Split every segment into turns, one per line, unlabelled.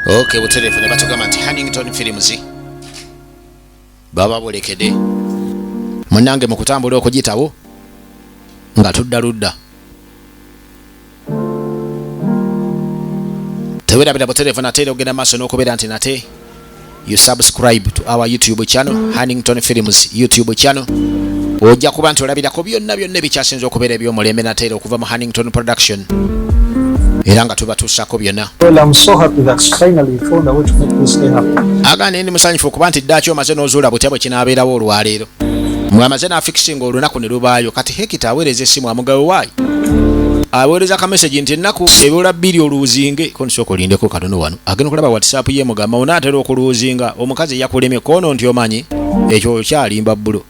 Okay, buterefu ne batugamba nti Hannington Films baba bolekede munange mu kutambula okugitawo nga tudda tewera buterefu na tele ogenda maso n'okubeera nti nate you subscribe to our YouTube channel Hannington Films YouTube channel ojja kuba nti olabirako byonna ebikyasinza okubeera eby'omulembe nate okuva mu Hannington Production era nga tubatuusako byonna.
Well, I'm so happy that finally you found a way to make this day happen.
Agane ndi musanyufu okuba nti ddaaki omaze n'ozuula butya bwe kinaabeerawo olwaleero mwamaze n'afikisinga olunaku ne lubaayo kati Hekita aweereza essimu amugawe waayi aweereza ka message nti ennaku ebyola 2 oluuzinge ko nisooka olindeko katono wano agenda okulaba WhatsApp ye mugamba onaatera okuluuzinga omukazi yakulemye kono nti omanyi ekyo okyalimba bbulo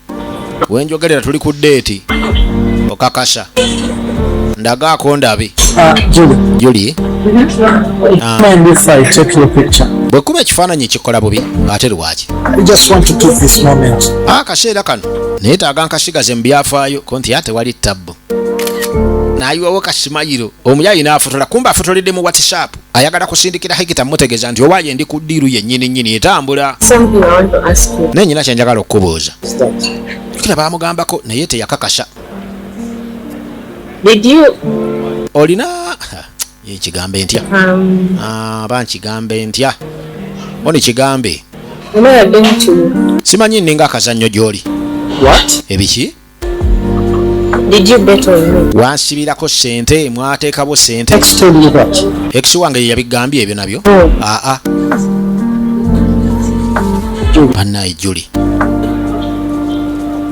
wenjogerera tuli ku ddeeti okakasa ndagaako ndabe Julie
Mind if I take your picture?
bwe kuba ekifaananyi kikola bubi ate lwaki
I just want to take this moment.
akaseera kano neetaaga nkasigaze mu byafaayo ko nti ate wali tabbu n'ayiwawo kasimayiro omuyayi n'afotola kumba afotoledde mu WhatsApp ayagala kusindikira Hekita mutegeeza nti owaaye ndi ku ddiiru yennyini etambula nenyina kyenjagala okubuuza kira baamugambako naye teyakakasa olina kigambe ntya bankigambe ntya oni kigambe simanyi nninga akazannyo gy'oli ebiki wansibirako sente mwateekabo sente ex wange yeyabigambye ebyo nabyo bannaye Julie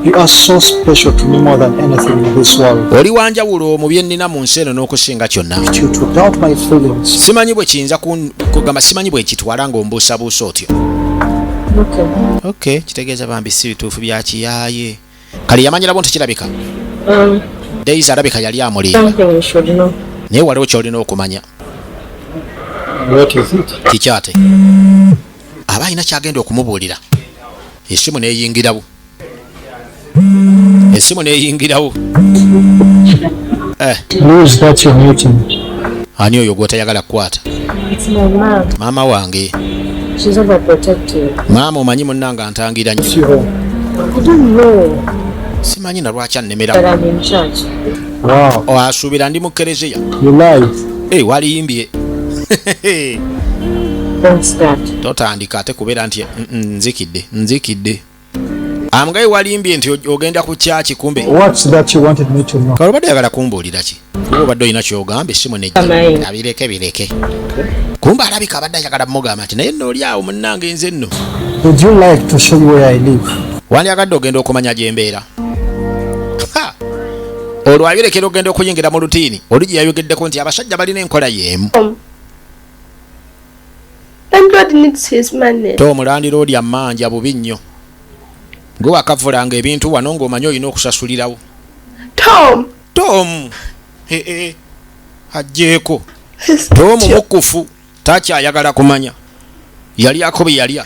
You are so special to me more than anything in this world.
oli wanjawulo mu bye nnina mu nsi eno n'okusinga kyonna
You to doubt my feelings.
simanyi bwe kiyinza kugamba simanyi bwe kitwala ng'ombuusabuusa otyo okay kitegeeza bambi si bituufu bya kiyaaye kale yamanyirabo nti kirabika Daisy alabika yali amulinda naye waliwo ky'olina okumanya kikyate aba alina kyagenda okumubuulira essimu neeyingirawo
Who's that you're meeting?
ani oyo gw'otayagala kukwata maama wange maama omanyi munnanga antangira nnyo simanyi na lwaki annemera asuubira ndi mu kereziya waliyimbye totandika ate kubeera nti nzikidde amugaye walimbye nti ogenda ku kyaki kumbe kalobadde yagala kumbuulira ki kuba obadde olina kyogamba essimu bireke kumbe alabika abadde ayagala mugamba nti naye nno oli awo munnange nze nno wandyagadde ogenda okumanya gye mbeera olwo abirekera ogenda okuyingira mu lutiini oli gye yayogeddeko nti abasajja balina enkola y'emu tomulandira oli ammanja bubi nnyo gwe wakavulanga ebintu wano ng'omanyi olina okusasulirawo Tom ajjeeko Tom mukufu takyayagala kumanya yalyako bye yalya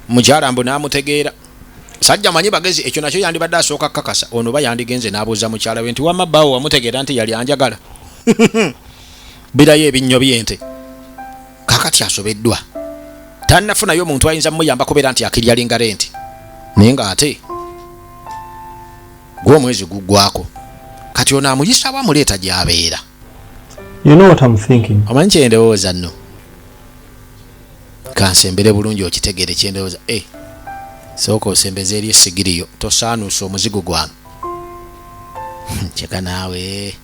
mukyala mbu n'amutegeera sajja manyi bagezi ekyo nakyo yandibadde asooka kakasa ono ba yandigenze n'abuuza mukyala we nti wamma bbaawo wamutegeera nti yali anjagala birayo ebinnyo by'ente kakati asobeddwa tannafunayo omuntu ayinza muyamba kubeera nti akiryalinga renti naye ng'ate gw'omwezi guggwako kati ono amuyisa amuleeta gy'abeera omanyi kyendowooza nno kansembere bulungi okitegere kyendowooza sooka osembeza eri essigiriyo tosaanuusa omuzigo gwange kyeka naawe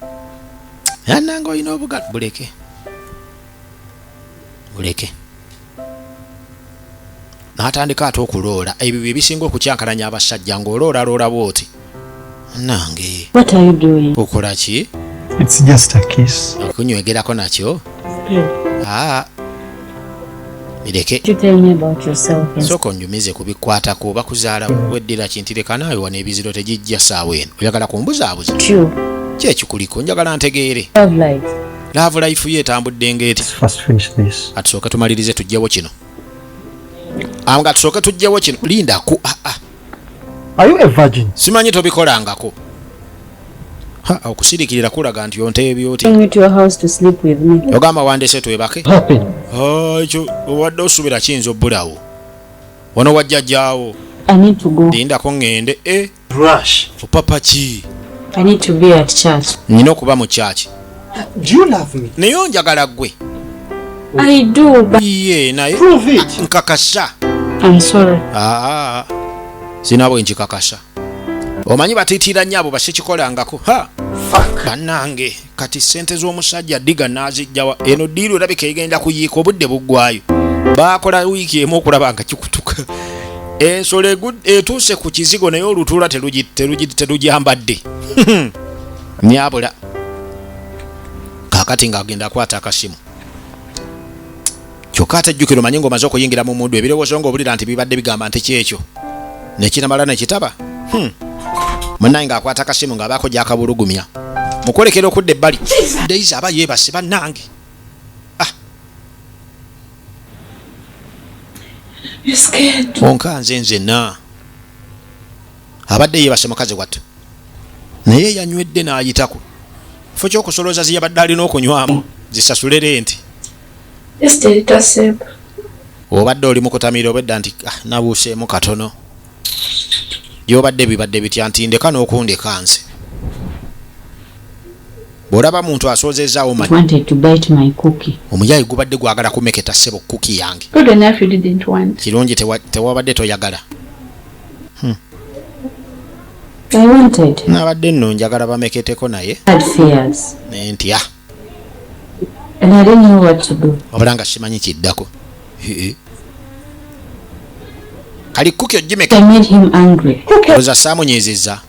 yannanga olina obugalu buleke n'atandika ate okuloola ebyo bye bisinga okukyankalanya abasajja ng'oloolaloola bw'oti nange okola ki okunywegerako nakyo bireke sooka onjumize kubikwatako oba kuzaala weddira kintireka naawe wano ebiziro tegijja saawa eno oyagala kumbuzaabuza kyekikuliko njagala ntegeere love life ye etambudde ng'eti atusooke tumalirize tujjewo kino nga tusooke tujjewo kino lindaku simanyi tobikolangako Okusirikirira kulaga nti onte byoti.
Bring me to your house to sleep with me.
Ogamba wandese twebake.
Happen.
Ekyo wadde osubira kiyinza obbulawo. Wano wajjajjaawo.
I need to go.
Lindako ngende.
Rush.
Opapa ki?
I need to be at church.
Nina okuba mu kyaki.
Do you love me?
Naye onjagala ggwe.
I do, but
Ye naye
Prove it.
nkakasa.
I'm sorry.
Sina bwe nkikakasa. Omanyi batiitira nnyo abo basekikolangako. Bannange kati ssente z'omusajja ddiga naazijjawa. Eno ddiiru erabika egenda kuyiika obudde buggwayo. Baakola wiiki emu okulaba nga kikutuka. Ensolo etuuse ku kizigo naye olutuula terugyambadde. Nyabula. Kaakati ng'agenda akwata akasimu. Kyokka atajjukira omanyi ng'omaze okuyingira mu muddu ebirowoozo ng'obulira nti bibadde bigamba nti kyekyo. Nekinamala nekitaba. Munnaye ng'akwata akasimu ng'abaako gy'akabulugumya. Mukolekera okudda ebbali. Daisy aba yeebase bannange. Onka nzenna. Abadde yeebase mukazi wattu. Naye yanywedde n'ayitako. Fo ky'okusolooza ziyabadde alina okunywamu. Zisasule renti. Obadde oli mukutamira obedda nti nabuuseemu katono. Gy'obadde bibadde bitya nti ndeka n'okundeka nze. Bw'olaba muntu asoozezaawo manyi.
Wanted to bite my cookie.
Omuyayi gubadde gwagala kumeketa ssebo kuki yange.
Good enough you didn't want.
Kirungi tewabadde toyagala.
I wanted.
Nabadde nno njagala bameketeko naye.
Had fears.
Ntya.
And I didn't know what to do.
Wabula nga simanyi kiddako. Kali kuki ogimeka.
I made him angry.
Oza saamunyiizizza.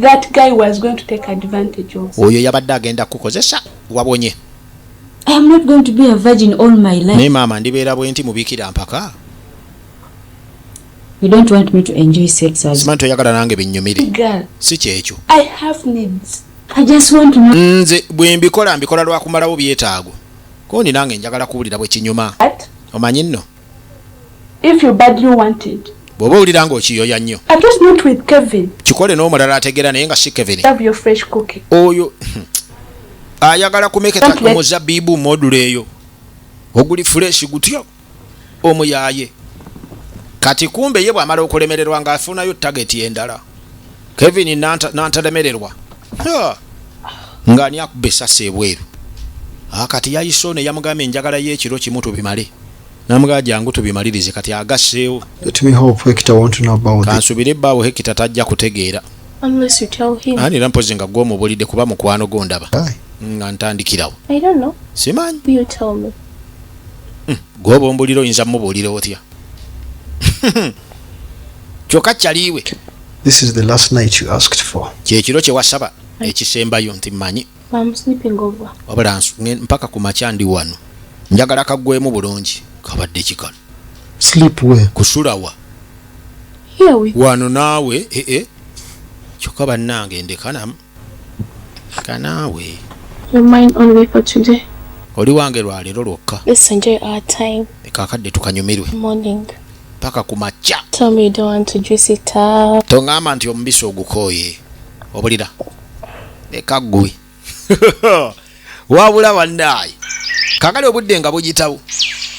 That guy was going to take advantage of.
Oyo yabadde agenda kukozesa wabonye.
I am not going to be a virgin all my life.
Naye maama ndibeera bwe nti mubiikira mpaka.
You don't want me to enjoy sex as
Simanyi toyagala nange binnyumire.
Girl,
Si kyekyo.
I have needs.
I just want to know.
Nze bwe mbikola lwa kumalawo byetaago. Kondi nange njagala kuwulira bwe kinyuma.
But
Omanyi nno.
if you badly wanted,
Bw'oba owulira ng'okiyoya nnyo.
at least not with Kevin.
Kikole n'omulala ategeera naye nga si Kevin.
Have your fresh cookie.
Oyo ayagala kumeketa
Don't let-
omuzabbiibu modulo eyo. Oguli fresh gutyo. Omuyaaye. Kati kumbe ye bw'amala okulemererwa ng'afunayo tageti endala. Kevin n'antalemererwa. Ng'ani akubba essasi ebweru. Kati yayisone yamugambye njagala y'ekiro kimu tubimale. Namugamba jangu tubimalirize kati agasseewo.
Let me hope Hector won't know about this.
Kansubire ebbaawo Hekita tajja kutegeera.
Unless you tell him.
Ani era mpozi nga gw'omubulidde kuba mukwano gondaba.
Aye.
Nga ntandikirawo.
I don't know.
Simanyi.
You tell me.
Gw'oba ombulira oyinza mubuulira otya. Kyokka kyaliiwe.
This is the last night you asked for.
Kyekiro kye wasaba ekisembayo nti mmanyi.
I'm sleeping over.
Wabula mpaka ku makya ndi wano. Njagala kaggwemu bulungi. Kabadde kikano.
Sleep where?
Kusulawa.
Here we
Wano naawe kyokka bannange ndekanamu. Kanaawe.
You're mine only for today.
Oli wange lwaleero lwokka.
Let's enjoy our time.
Kakadde tukanyumirwe.
Morning.
Paka ku makya.
Tell me you don't want to juice it up.
Tongamba nti omubisi ogukooye. Obulira. Leka ggwe. Wabula bannaaye. Kakale obudde nga bugitawo.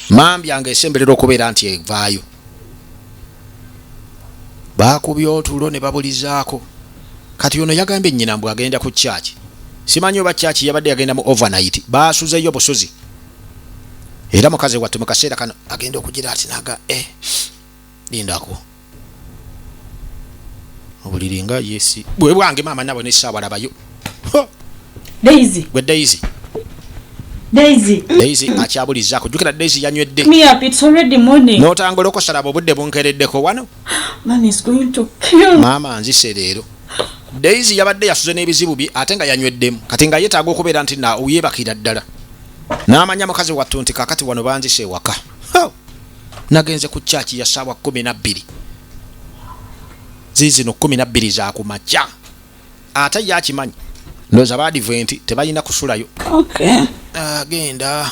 Mambi yange esemberera okubeera nti evaayo. Baakubye otulo ne babulizaako. Kati ono yagambye nnyina mbwe agenda ku kyaki. Simanyi oba kyaki yabadde yagenda mu overnight. Baasuzeyo busuzi. Era mukazi wattu mu kaseera kano agenda okugira ati naga lindako. Obuliri nga yesi. Bwe bwange maama nabo n'essaawa labayo.
Daisy.
Gwe Daisy.
Daisy.
Daisy akyabulizaako. Jjukira Daisy yanywedde.
Me up. It's already morning.
N'otangola okusalaba obudde bunkereddeko wano.
Man is going to kill me.
Maama nzise leero. Daisy yabadde yasuze n'ebizibu bye ate nga yanyweddemu. Kati nga yeetaaga okubeera nti na yeebakira ddala. N'amanya mukazi wattu nti kakati wano banzise ewaka. Nagenze ku kyaki ya ssaawa 12. Ziizino 12 za ku makya. Ate yakimanyi. Ndowooza baadiventi tebalina kusulayo.
Okay.
Agenda.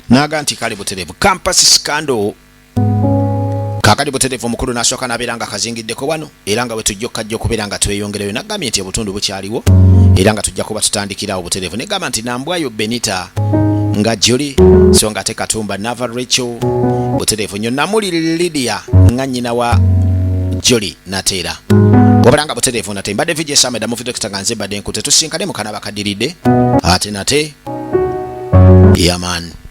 Naga nti kale buterevu. Campus scandal. kakati butereevu omukulu n'asooka n'abeera nga kazingiddeko wano era nga bwe tujja okkajja okubeera nga tweyongereyo n'aggambye nti obutundu bukyaliwo era nga tujja kuba tutandikirawo butereevu n'egamba nti nambwayo Benita nga Joli so nga ate Katumba Nava Rachel butereevu nnyo namuli Lydia nga nnyina wa Joli Nateera wabula nga butereevu nate mbadde VJ Sameda mu video kitanga nze badde nkute tusinkane mu kanaba kadiridde ate nate yaman